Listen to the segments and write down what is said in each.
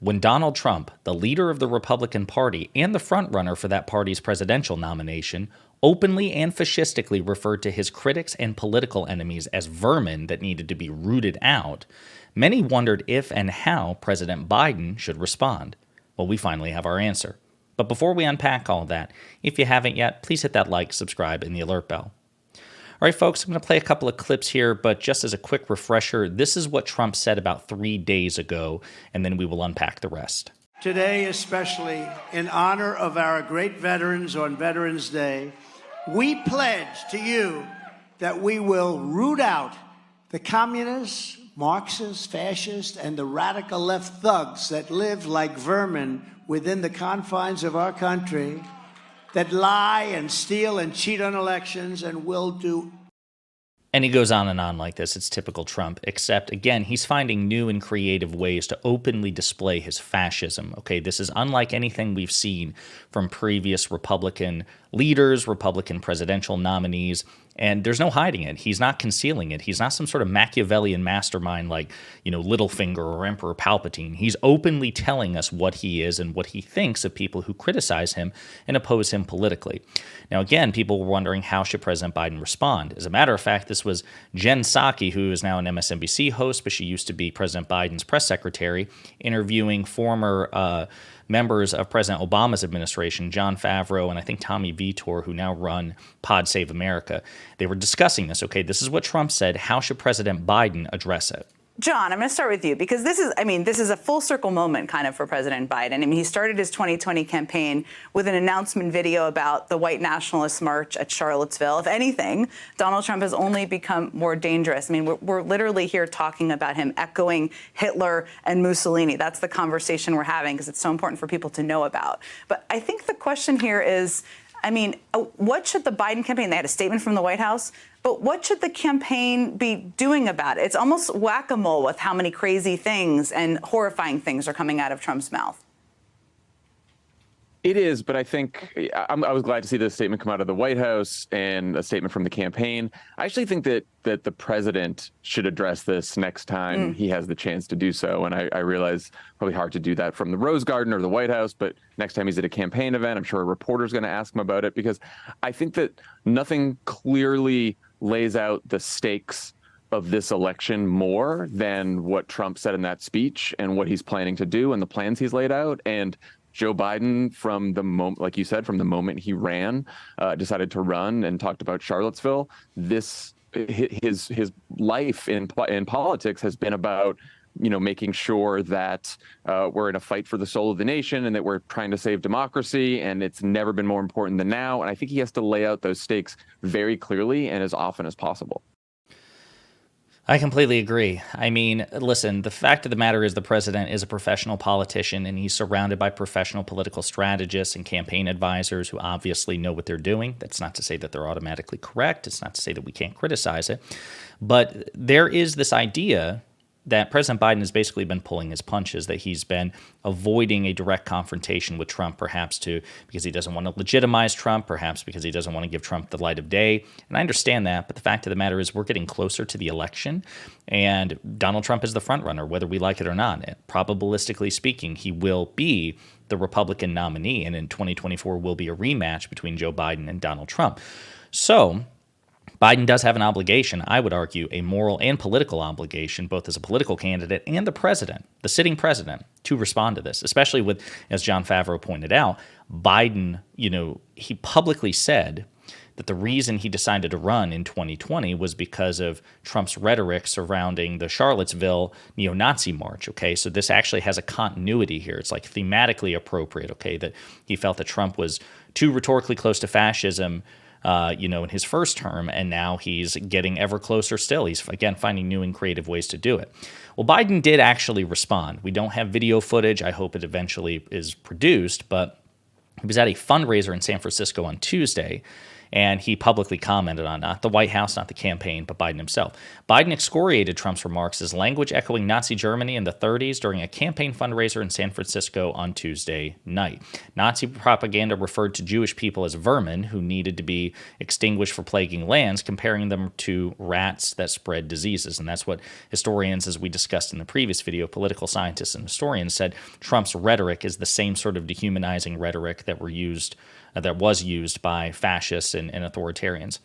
when Donald Trump, the leader of the Republican Party and the frontrunner for that party's presidential nomination, openly and fascistically referred to his critics and political enemies as vermin that needed to be rooted out, many wondered if and how President Biden should respond. Well, we finally have our answer. But before we unpack all that, if you haven't yet, please hit that like, subscribe, and the alert bell. All right, folks, I'm going to play a couple of clips here, but just as a quick refresher, this is what Trump said about 3 days ago, and then we will unpack the rest. Today, especially in honor of our great veterans on Veterans Day, we pledge to you that we will root out the communists, Marxists, fascists, and the radical left thugs that live like vermin within the confines of our country, that lie and steal and cheat on elections and will do. And he goes on and on like this. It's typical Trump, except, again, he's finding new and creative ways to openly display his fascism. Okay, this is unlike anything we've seen from previous Republican leaders, Republican presidential nominees, and there's no hiding it. He's not concealing it. He's not some sort of Machiavellian mastermind like, Littlefinger or Emperor Palpatine. He's openly telling us what he is and what he thinks of people who criticize him and oppose him politically. Now, again, people were wondering, how should President Biden respond? As a matter of fact, this was Jen Psaki, who is now an MSNBC host, but she used to be President Biden's press secretary, interviewing former members of President Obama's administration, Jon Favreau and I think Tommy Vitor, who now run Pod Save America. They were discussing this. Okay, this is what Trump said. How should President Biden address it? John, I'm going to start with you because this is a full circle moment kind of for President Biden. He started his 2020 campaign with an announcement video about the white nationalist march at Charlottesville. If anything, Donald Trump has only become more dangerous. We're literally here talking about him echoing Hitler and Mussolini. That's the conversation we're having because it's so important for people to know about. But I think the question here is, what should the Biden campaign, they had a statement from the White House, but what should the campaign be doing about it? It's almost whack-a-mole with how many crazy things and horrifying things are coming out of Trump's mouth. It is, but I think I was glad to see the statement come out of the White House and a statement from the campaign. I actually think that the president should address this next time he has the chance to do so. And I realize probably hard to do that from the Rose Garden or the White House, but next time he's at a campaign event, I'm sure a reporter's going to ask him about it, because I think that nothing clearly lays out the stakes of this election more than what Trump said in that speech and what he's planning to do and the plans he's laid out. And Joe Biden, from the moment, like you said, from the moment he decided to run and talked about Charlottesville, his life in politics has been about, making sure that we're in a fight for the soul of the nation and that we're trying to save democracy. And it's never been more important than now. And I think he has to lay out those stakes very clearly and as often as possible. I completely agree. Listen, the fact of the matter is the president is a professional politician, and he's surrounded by professional political strategists and campaign advisors who obviously know what they're doing. That's not to say that they're automatically correct. It's not to say that we can't criticize it. But there is this idea that President Biden has basically been pulling his punches, that he's been avoiding a direct confrontation with Trump, perhaps because he doesn't want to legitimize Trump, perhaps because he doesn't want to give Trump the light of day. And I understand that, but the fact of the matter is we're getting closer to the election, and Donald Trump is the front runner, whether we like it or not. And probabilistically speaking, he will be the Republican nominee, and in 2024 will be a rematch between Joe Biden and Donald Trump. So Biden does have an obligation, I would argue, a moral and political obligation, both as a political candidate and the president, the sitting president, to respond to this, especially with, as Jon Favreau pointed out, Biden, he publicly said that the reason he decided to run in 2020 was because of Trump's rhetoric surrounding the Charlottesville neo-Nazi march, okay? So this actually has a continuity here. It's like thematically appropriate, okay, that he felt that Trump was too rhetorically close to fascism in his first term, and now he's getting ever closer still. He's, again, finding new and creative ways to do it. Well, Biden did actually respond. We don't have video footage. I hope it eventually is produced, but he was at a fundraiser in San Francisco on Tuesday, And he publicly commented on not the White House, not the campaign, but Biden himself. Biden excoriated Trump's remarks as language echoing Nazi Germany in the 30s during a campaign fundraiser in San Francisco on Tuesday night. Nazi propaganda referred to Jewish people as vermin who needed to be extinguished for plaguing lands, comparing them to rats that spread diseases. And that's what historians, as we discussed in the previous video, political scientists and historians said Trump's rhetoric is the same sort of dehumanizing rhetoric that was used by fascists and authoritarians.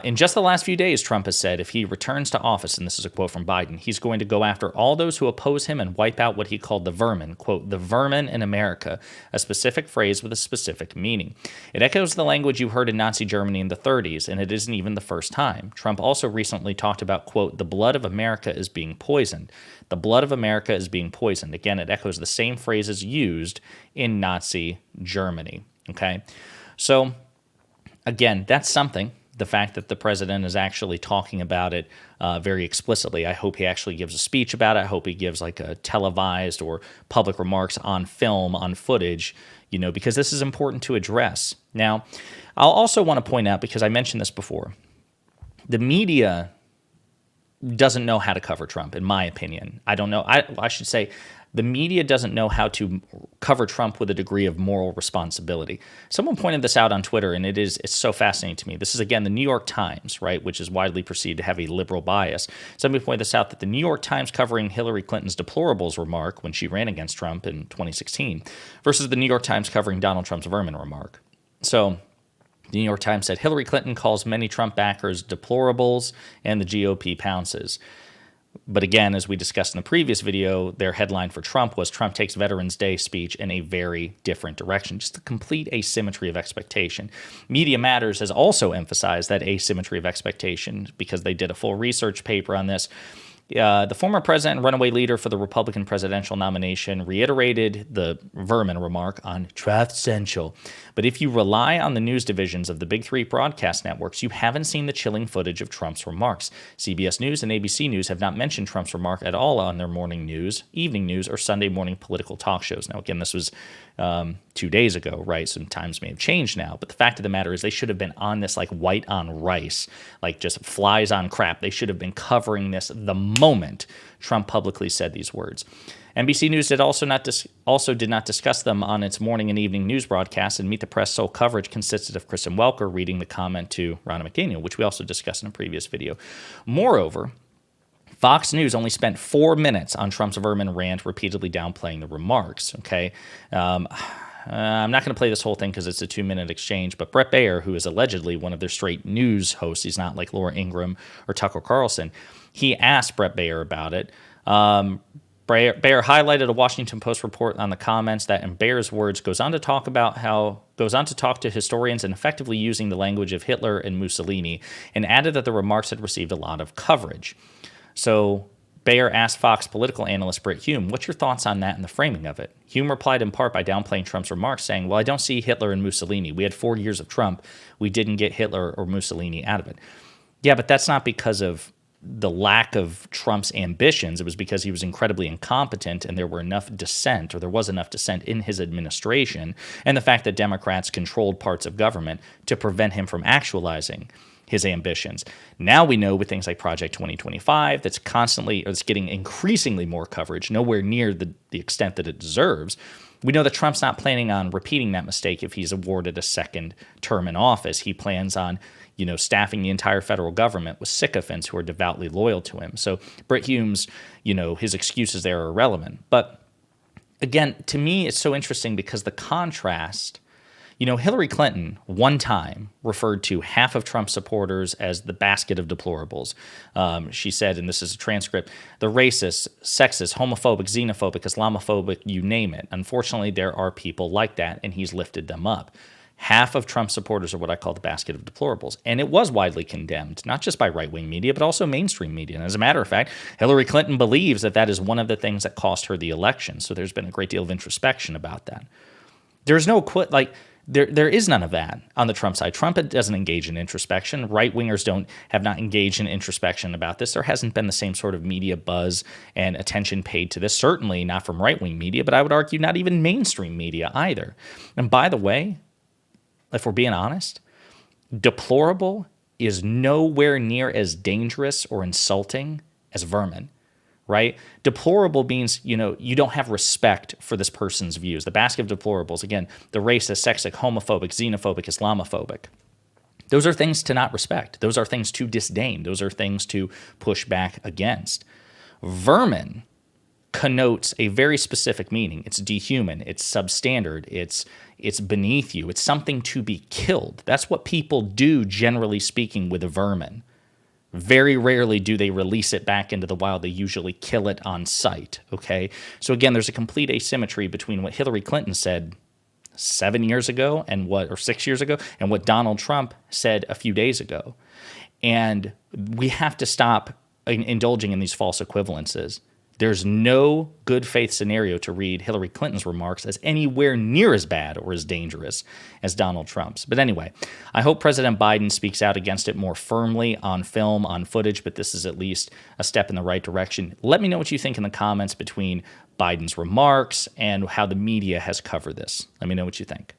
In just the last few days, Trump has said if he returns to office, and this is a quote from Biden, he's going to go after all those who oppose him and wipe out what he called the vermin, quote, the vermin in America, a specific phrase with a specific meaning. It echoes the language you heard in Nazi Germany in the 30s, and it isn't even the first time. Trump also recently talked about, quote, the blood of America is being poisoned. The blood of America is being poisoned. Again, it echoes the same phrases used in Nazi Germany, okay? So, again, that's something. The fact that the president is actually talking about it very explicitly. I hope he actually gives a speech about it. I hope he gives like a televised or public remarks on film, on footage, because this is important to address. Now, I'll also want to point out, because I mentioned this before, the media doesn't know how to cover Trump, in my opinion. I don't know. I should say the media doesn't know how to cover Trump with a degree of moral responsibility. Someone pointed this out on Twitter, and it's so fascinating to me. This is, again, the New York Times, right, which is widely perceived to have a liberal bias. Somebody pointed this out, that the New York Times covering Hillary Clinton's deplorables remark when she ran against Trump in 2016 versus the New York Times covering Donald Trump's vermin remark. So the New York Times said Hillary Clinton calls many Trump backers deplorables, and the GOP pounces. But again, as we discussed in the previous video, their headline for Trump was Trump takes Veterans Day speech in a very different direction. Just a complete asymmetry of expectation. Media Matters has also emphasized that asymmetry of expectation because they did a full research paper on this. The former president and runaway leader for the Republican presidential nomination reiterated the vermin remark on Truth Central. But if you rely on the news divisions of the big three broadcast networks, you haven't seen the chilling footage of Trump's remarks. CBS News and ABC News have not mentioned Trump's remark at all on their morning news, evening news, or Sunday morning political talk shows. Now, again, this was 2 days ago, right? Some times may have changed now, but the fact of the matter is they should have been on this like white on rice, like just flies on crap. They should have been covering this the moment Trump publicly said these words. NBC News did not discuss them on its morning and evening news broadcasts, and Meet the Press sole coverage consisted of Kristen Welker reading the comment to Ronna McDaniel, which we also discussed in a previous video. Moreover, Fox News only spent 4 minutes on Trump's vermin rant, repeatedly downplaying the remarks, okay? I'm not going to play this whole thing because it's a 2-minute exchange, but Bret Baier, who is allegedly one of their straight news hosts, he's not like Laura Ingraham or Tucker Carlson, he asked Bret Baier about it. Baier highlighted a Washington Post report on the comments that, in Baier's words, goes on to talk to historians and effectively using the language of Hitler and Mussolini, and added that the remarks had received a lot of coverage. So Baier asked Fox political analyst Brit Hume, what's your thoughts on that and the framing of it? Hume replied in part by downplaying Trump's remarks, saying, well, I don't see Hitler and Mussolini. We had 4 years of Trump. We didn't get Hitler or Mussolini out of it. Yeah, but that's not because of the lack of Trump's ambitions. It was because he was incredibly incompetent and there was enough dissent in his administration, and the fact that Democrats controlled parts of government to prevent him from actualizing his ambitions. Now we know with things like Project 2025 it's getting increasingly more coverage, nowhere near the extent that it deserves. We know that Trump's not planning on repeating that mistake if he's awarded a second term in office. He plans on staffing the entire federal government with sycophants who are devoutly loyal to him. So Brit Hume's, his excuses there are irrelevant. But again, to me, it's so interesting because the contrast, Hillary Clinton one time referred to half of Trump supporters as the basket of deplorables. She said, and this is a transcript, the racist, sexist, homophobic, xenophobic, Islamophobic, you name it. Unfortunately, there are people like that, and he's lifted them up. Half of Trump supporters are what I call the basket of deplorables. And it was widely condemned, not just by right-wing media, but also mainstream media. And as a matter of fact, Hillary Clinton believes that is one of the things that cost her the election. So there's been a great deal of introspection about that. There's no there is none of that on the Trump side. Trump doesn't engage in introspection. Right-wingers have not engaged in introspection about this. There hasn't been the same sort of media buzz and attention paid to this, certainly not from right-wing media, but I would argue not even mainstream media either. And by the way, if we're being honest, Deplorable is nowhere near as dangerous or insulting as vermin, right? Deplorable means, you don't have respect for this person's views. The basket of deplorables, again, the racist, sexist, homophobic, xenophobic, Islamophobic. Those are things to not respect. Those are things to disdain. Those are things to push back against. Vermin connotes a very specific meaning. It's dehuman, it's substandard, it's beneath you, it's something to be killed. That's what people do, generally speaking, with a vermin. Very rarely do they release it back into the wild. They usually kill it on sight, okay? So again, there's a complete asymmetry between what Hillary Clinton said 7 years ago or 6 years ago and what Donald Trump said a few days ago. And we have to stop indulging in these false equivalences. There's no good faith scenario to read Hillary Clinton's remarks as anywhere near as bad or as dangerous as Donald Trump's. But anyway, I hope President Biden speaks out against it more firmly on film, on footage, but this is at least a step in the right direction. Let me know what you think in the comments between Biden's remarks and how the media has covered this. Let me know what you think.